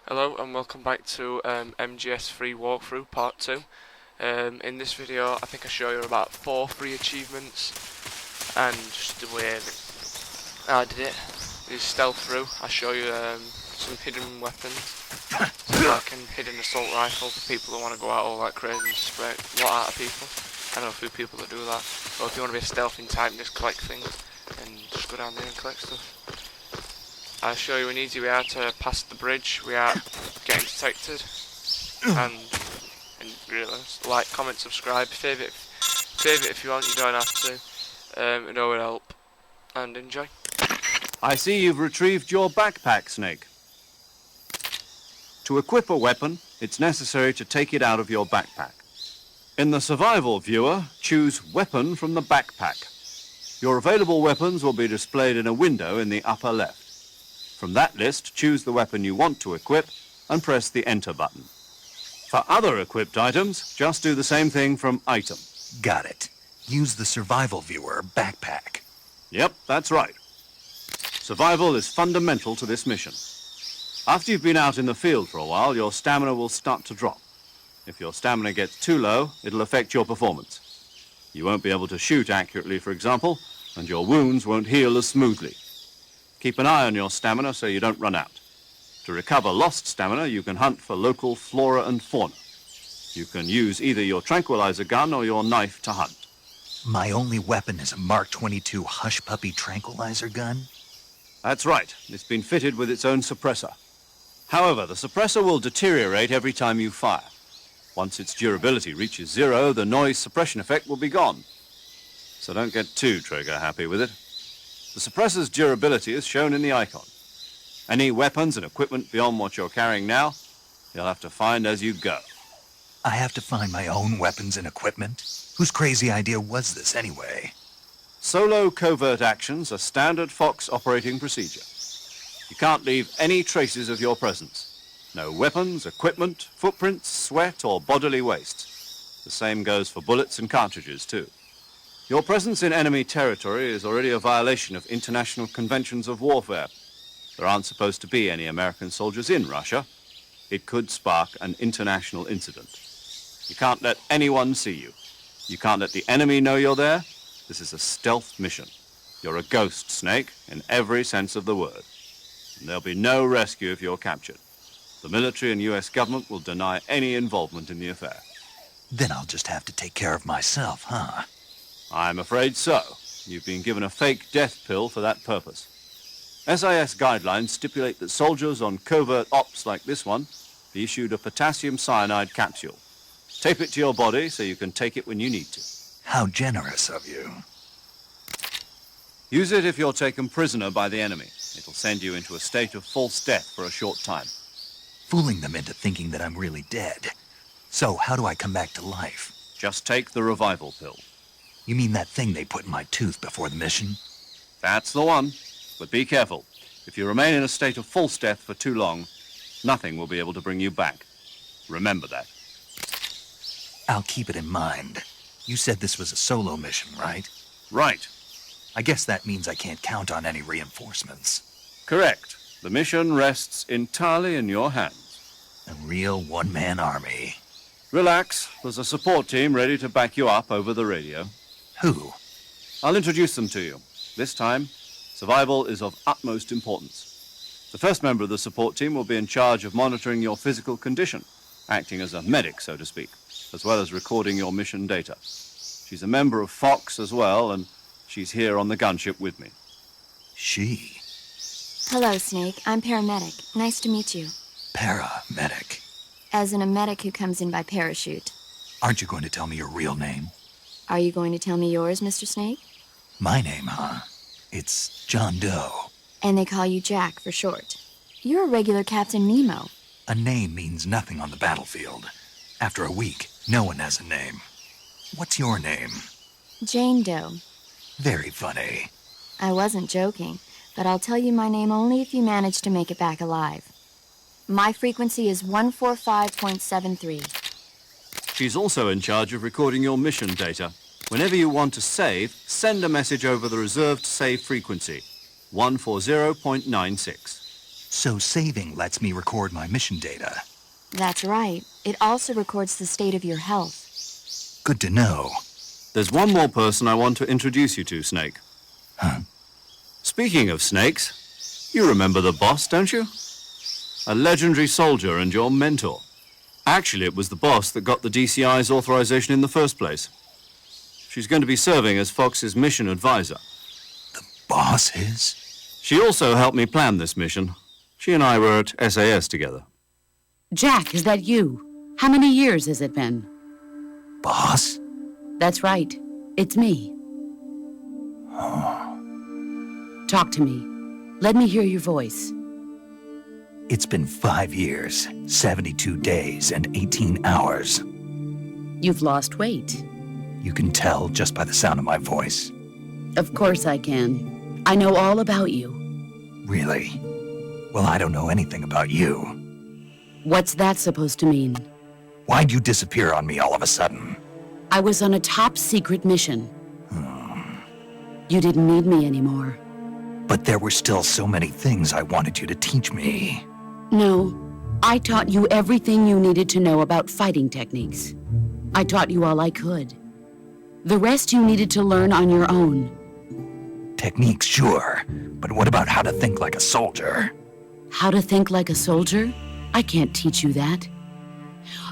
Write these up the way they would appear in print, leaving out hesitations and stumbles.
Hello and welcome back to MGS3 walkthrough part 2. In this video I think I show you about 4 free achievements and just the way I did it is stealth through. I show you some hidden weapons like a hidden assault rifle for people who want to go out all that crazy and spray lot out of people. I know a few people that do that. Or if you want to be a stealthing type and just collect things and just go down there and collect stuff. I'll show you an easy way out to pass the bridge without getting detected. And really, like, comment, subscribe, favourite if you want. You don't have to. It all will help. And enjoy. I see you've retrieved your backpack, Snake. To equip a weapon, it's necessary to take it out of your backpack. In the survival viewer, choose Weapon from the backpack. Your available weapons will be displayed in a window in the upper left. From that list, choose the weapon you want to equip and press the Enter button. For other equipped items, just do the same thing from Item. Got it. Use the survival viewer backpack. Yep, that's right. Survival is fundamental to this mission. After you've been out in the field for a while, your stamina will start to drop. If your stamina gets too low, it'll affect your performance. You won't be able to shoot accurately, for example, and your wounds won't heal as smoothly. Keep an eye on your stamina so you don't run out. To recover lost stamina, you can hunt for local flora and fauna. You can use either your tranquilizer gun or your knife to hunt. My only weapon is a Mark 22 Hush Puppy tranquilizer gun? That's right. It's been fitted with its own suppressor. However, the suppressor will deteriorate every time you fire. Once its durability reaches 0, the noise suppression effect will be gone. So don't get too trigger-happy with it. The suppressor's durability is shown in the icon. Any weapons and equipment beyond what you're carrying now, you'll have to find as you go. I have to find my own weapons and equipment? Whose crazy idea was this anyway? Solo covert actions are standard Fox operating procedure. You can't leave any traces of your presence. No weapons, equipment, footprints, sweat, or bodily waste. The same goes for bullets and cartridges, too. Your presence in enemy territory is already a violation of international conventions of warfare. There aren't supposed to be any American soldiers in Russia. It could spark an international incident. You can't let anyone see you. You can't let the enemy know you're there. This is a stealth mission. You're a ghost, Snake, in every sense of the word. And there'll be no rescue if you're captured. The military and US government will deny any involvement in the affair. Then I'll just have to take care of myself, huh? I'm afraid so. You've been given a fake death pill for that purpose. SIS guidelines stipulate that soldiers on covert ops like this one be issued a potassium cyanide capsule. Tape it to your body so you can take it when you need to. How generous of you. Use it if you're taken prisoner by the enemy. It'll send you into a state of false death for a short time. Fooling them into thinking that I'm really dead. So how do I come back to life? Just take the revival pill. You mean that thing they put in my tooth before the mission? That's the one. But be careful. If you remain in a state of false death for too long, nothing will be able to bring you back. Remember that. I'll keep it in mind. You said this was a solo mission, right? Right. I guess that means I can't count on any reinforcements. Correct. The mission rests entirely in your hands. A real one-man army. Relax. There's a support team ready to back you up over the radio. Who? I'll introduce them to you. This time, survival is of utmost importance. The first member of the support team will be in charge of monitoring your physical condition, acting as a medic, so to speak, as well as recording your mission data. She's a member of Fox as well, and she's here on the gunship with me. She? Hello, Snake. I'm paramedic. Nice to meet you. Paramedic. As in a medic who comes in by parachute. Aren't you going to tell me your real name? Are you going to tell me yours, Mr. Snake? My name, huh? It's John Doe. And they call you Jack for short. You're a regular Captain Nemo. A name means nothing on the battlefield. After a week, no one has a name. What's your name? Jane Doe. Very funny. I wasn't joking, but I'll tell you my name only if you manage to make it back alive. My frequency is 145.73. She's also in charge of recording your mission data. Whenever you want to save, send a message over the reserved save frequency, 140.96. So saving lets me record my mission data. That's right. It also records the state of your health. Good to know. There's one more person I want to introduce you to, Snake. Huh? Speaking of snakes, you remember the boss, don't you? A legendary soldier and your mentor. Actually, it was the boss that got the DCI's authorization in the first place. She's going to be serving as Fox's mission advisor. Boss is? She also helped me plan this mission. She and I were at SAS together. Jack, is that you? How many years has it been? Boss? That's right. It's me. Talk to me. Let me hear your voice. It's been 5 years, 72 days, and 18 hours. You've lost weight. You can tell just by the sound of my voice. Of course I can. I know all about you. Really? Well, I don't know anything about you. What's that supposed to mean? Why'd you disappear on me all of a sudden? I was on a top-secret mission. You didn't need me anymore. But there were still so many things I wanted you to teach me. No, I taught you everything you needed to know about fighting techniques. I taught you all I could. The rest you needed to learn on your own. Techniques, sure. But what about how to think like a soldier? How to think like a soldier? I can't teach you that.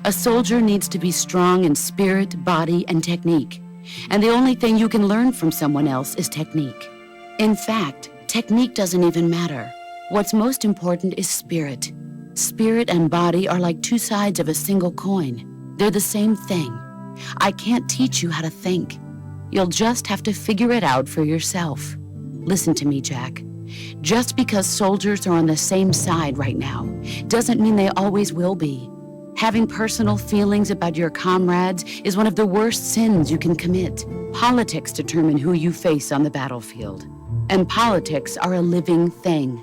A soldier needs to be strong in spirit, body, and technique. And the only thing you can learn from someone else is technique. In fact, technique doesn't even matter. What's most important is spirit. Spirit and body are like two sides of a single coin. They're the same thing. I can't teach you how to think. You'll just have to figure it out for yourself. Listen to me, Jack. Just because soldiers are on the same side right now doesn't mean they always will be. Having personal feelings about your comrades is one of the worst sins you can commit. Politics determine who you face on the battlefield. And politics are a living thing.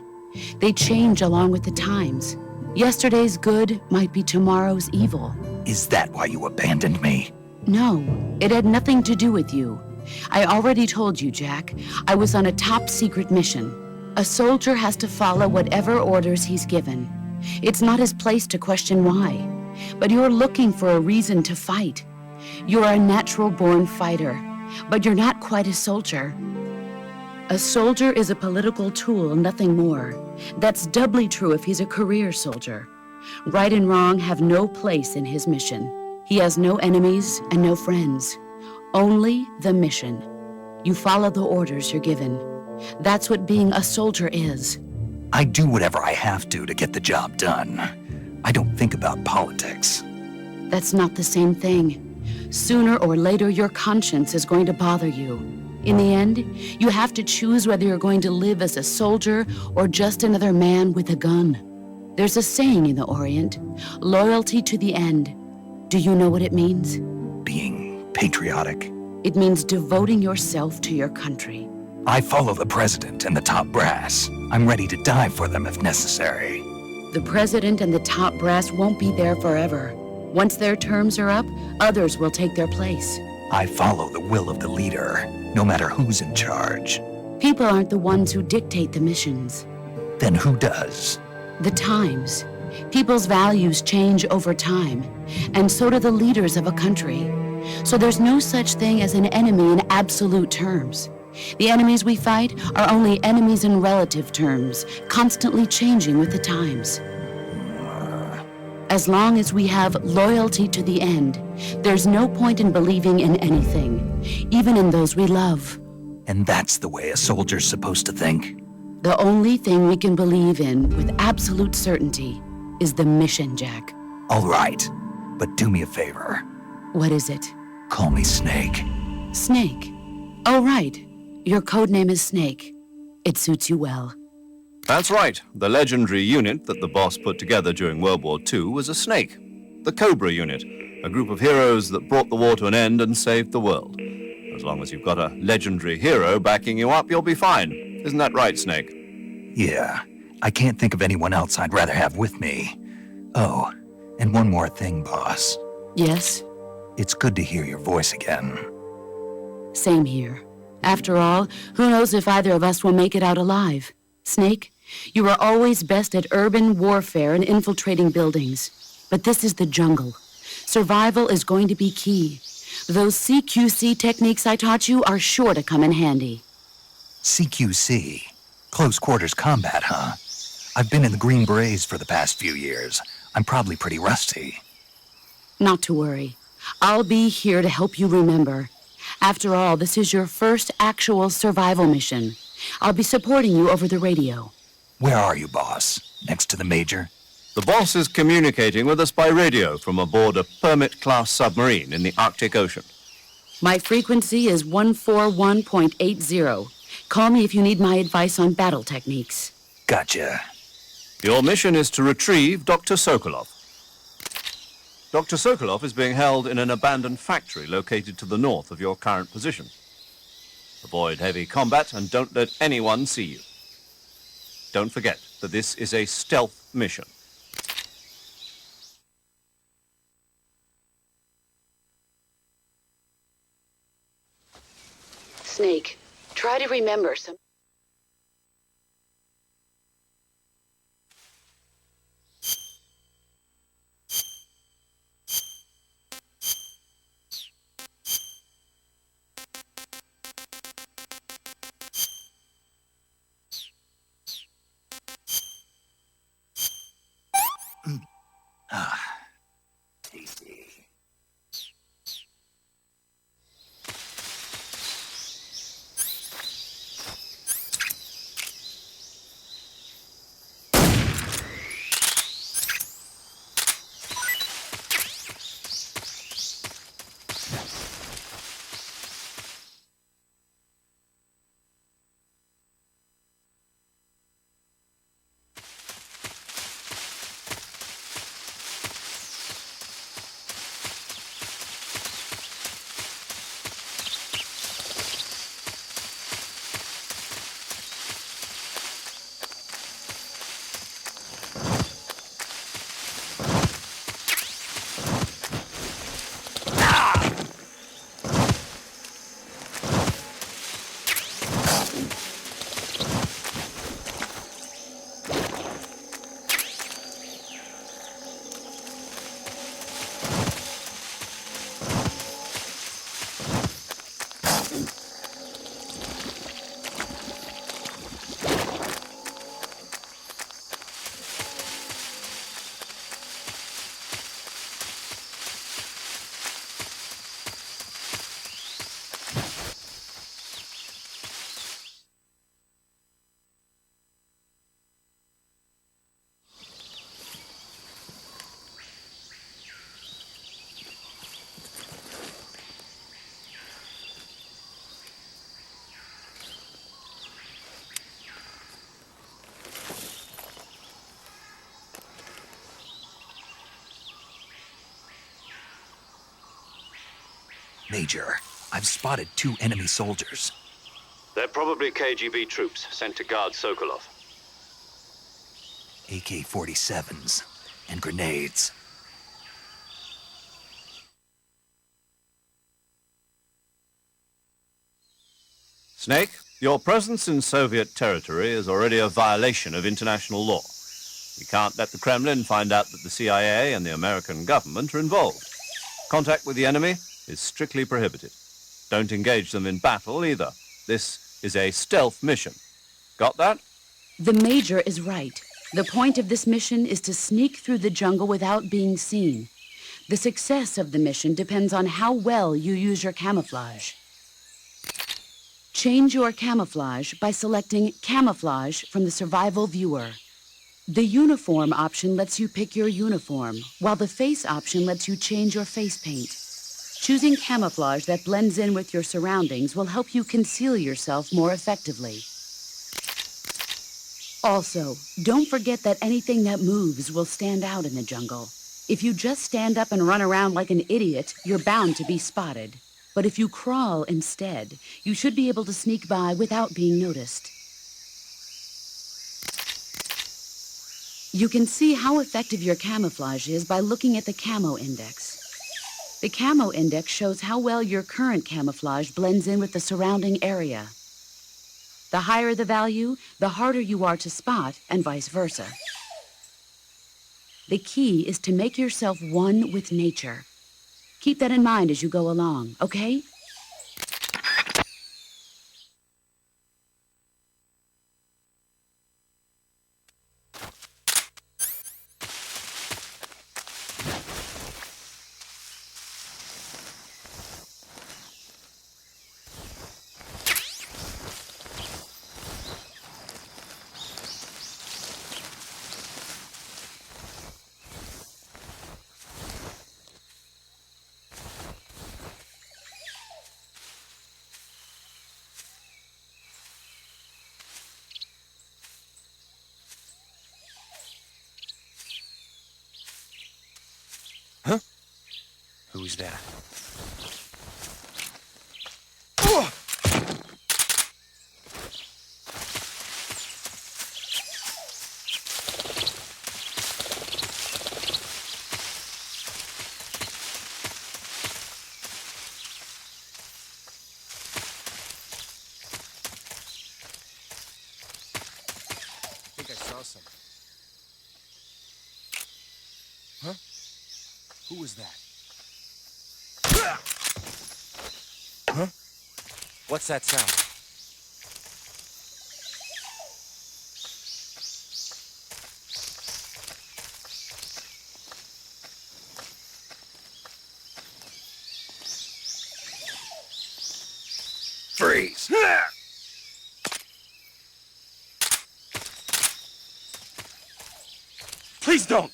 They change along with the times. Yesterday's good might be tomorrow's evil. Is that why you abandoned me? No, it had nothing to do with you. I already told you, Jack. I was on a top-secret mission. A soldier has to follow whatever orders he's given. It's not his place to question why. But you're looking for a reason to fight. You're a natural-born fighter, but you're not quite a soldier. A soldier is a political tool, nothing more. That's doubly true if he's a career soldier. Right and wrong have no place in his mission. He has no enemies and no friends. Only the mission. You follow the orders you're given. That's what being a soldier is. I do whatever I have to get the job done. I don't think about politics. That's not the same thing. Sooner or later, your conscience is going to bother you. In the end, you have to choose whether you're going to live as a soldier or just another man with a gun. There's a saying in the Orient, loyalty to the end. Do you know what it means? Being patriotic. It means devoting yourself to your country. I follow the president and the top brass. I'm ready to die for them if necessary. The president and the top brass won't be there forever. Once their terms are up, others will take their place. I follow the will of the leader, no matter who's in charge. People aren't the ones who dictate the missions. Then who does? The times. People's values change over time, and so do the leaders of a country. So there's no such thing as an enemy in absolute terms. The enemies we fight are only enemies in relative terms, constantly changing with the times. As long as we have loyalty to the end, there's no point in believing in anything, even in those we love. And that's the way a soldier's supposed to think? The only thing we can believe in with absolute certainty is the mission, Jack. All right, but do me a favor. What is it? Call me Snake. Snake. Oh, right. Your code name is Snake. It suits you well. That's right. The legendary unit that the boss put together during World War II was a snake. The Cobra unit, a group of heroes that brought the war to an end and saved the world. As long as you've got a legendary hero backing you up, you'll be fine. Isn't that right, Snake? Yeah, I can't think of anyone else I'd rather have with me. Oh, and one more thing, boss. Yes? It's good to hear your voice again. Same here. After all, who knows if either of us will make it out alive? Snake, You are always best at urban warfare and infiltrating buildings. But this is the jungle. Survival is going to be key. Those CQC techniques I taught you are sure to come in handy. CQC? Close quarters combat, huh? I've been in the Green Berets for the past few years. I'm probably pretty rusty. Not to worry. I'll be here to help you remember. After all, this is your first actual survival mission. I'll be supporting you over the radio. Where are you, boss? Next to the Major? The boss is communicating with us by radio from aboard a Permit-class submarine in the Arctic Ocean. My frequency is 141.80. Call me if you need my advice on battle techniques. Gotcha. Your mission is to retrieve Dr. Sokolov. Dr. Sokolov is being held in an abandoned factory located to the north of your current position. Avoid heavy combat and don't let anyone see you. Don't forget that this is a stealth mission. Snake, try to remember some... Tasty. Major, I've spotted 2 enemy soldiers. They're probably KGB troops sent to guard Sokolov. AK-47s and grenades. Snake, your presence in Soviet territory is already a violation of international law. We can't let the Kremlin find out that the CIA and the American government are involved. Contact with the enemy is strictly prohibited. Don't engage them in battle either. This is a stealth mission. Got that? The Major is right. The point of this mission is to sneak through the jungle without being seen. The success of the mission depends on how well you use your camouflage. Change your camouflage by selecting Camouflage from the Survival Viewer. The Uniform option lets you pick your uniform, while the Face option lets you change your face paint. Choosing camouflage that blends in with your surroundings will help you conceal yourself more effectively. Also, don't forget that anything that moves will stand out in the jungle. If you just stand up and run around like an idiot, you're bound to be spotted. But if you crawl instead, you should be able to sneak by without being noticed. You can see how effective your camouflage is by looking at the Camo Index. The Camo Index shows how well your current camouflage blends in with the surrounding area. The higher the value, the harder you are to spot, and vice versa. The key is to make yourself one with nature. Keep that in mind as you go along, okay? Who's that? I think I saw something. Huh? Who was that? Huh? What's that sound? Freeze! Please don't!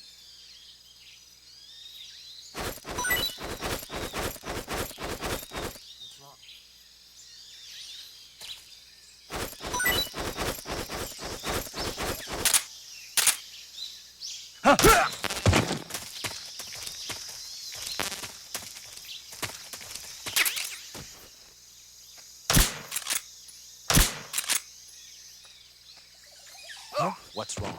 Huh? What's wrong?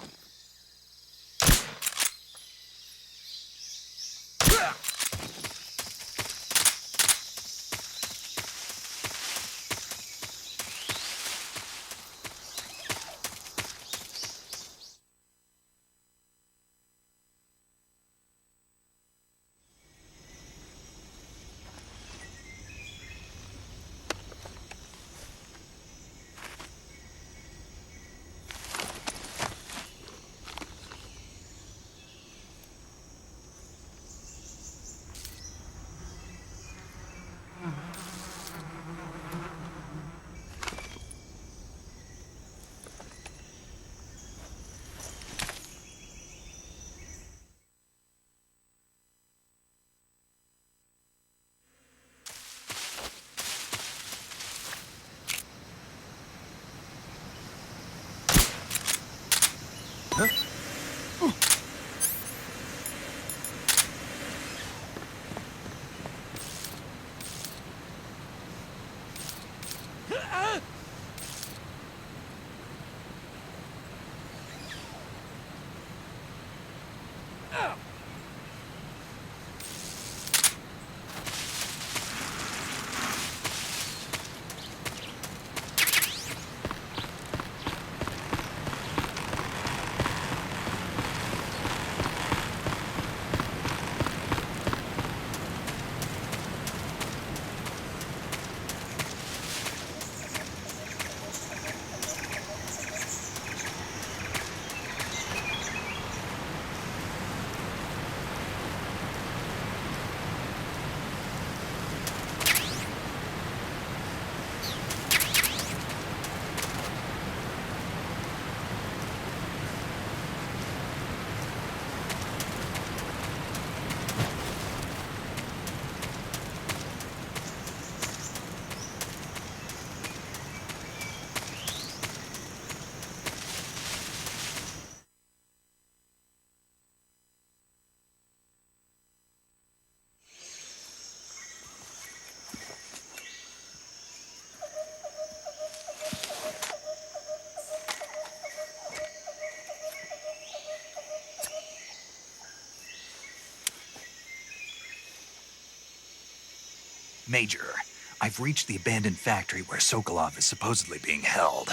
Major, I've reached the abandoned factory where Sokolov is supposedly being held.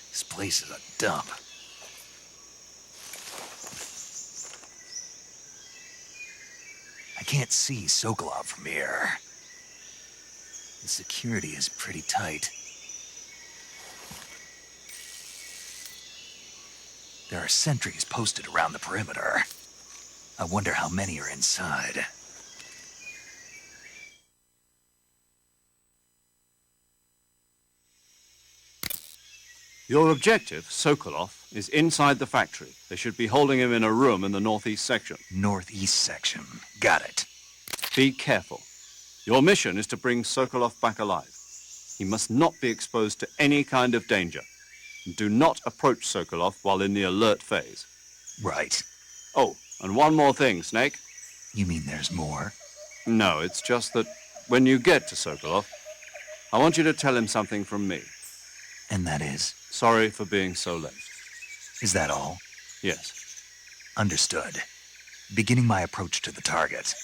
This place is a dump. I can't see Sokolov from here. The security is pretty tight. There are sentries posted around the perimeter. I wonder how many are inside. Your objective, Sokolov, is inside the factory. They should be holding him in a room in the northeast section. Northeast section. Got it. Be careful. Your mission is to bring Sokolov back alive. He must not be exposed to any kind of danger. Do not approach Sokolov while in the alert phase. Right. Oh, and one more thing, Snake. You mean there's more? No, it's just that when you get to Sokolov, I want you to tell him something from me. And that is? Sorry for being so late. Is that all? Yes. Understood. Beginning my approach to the target.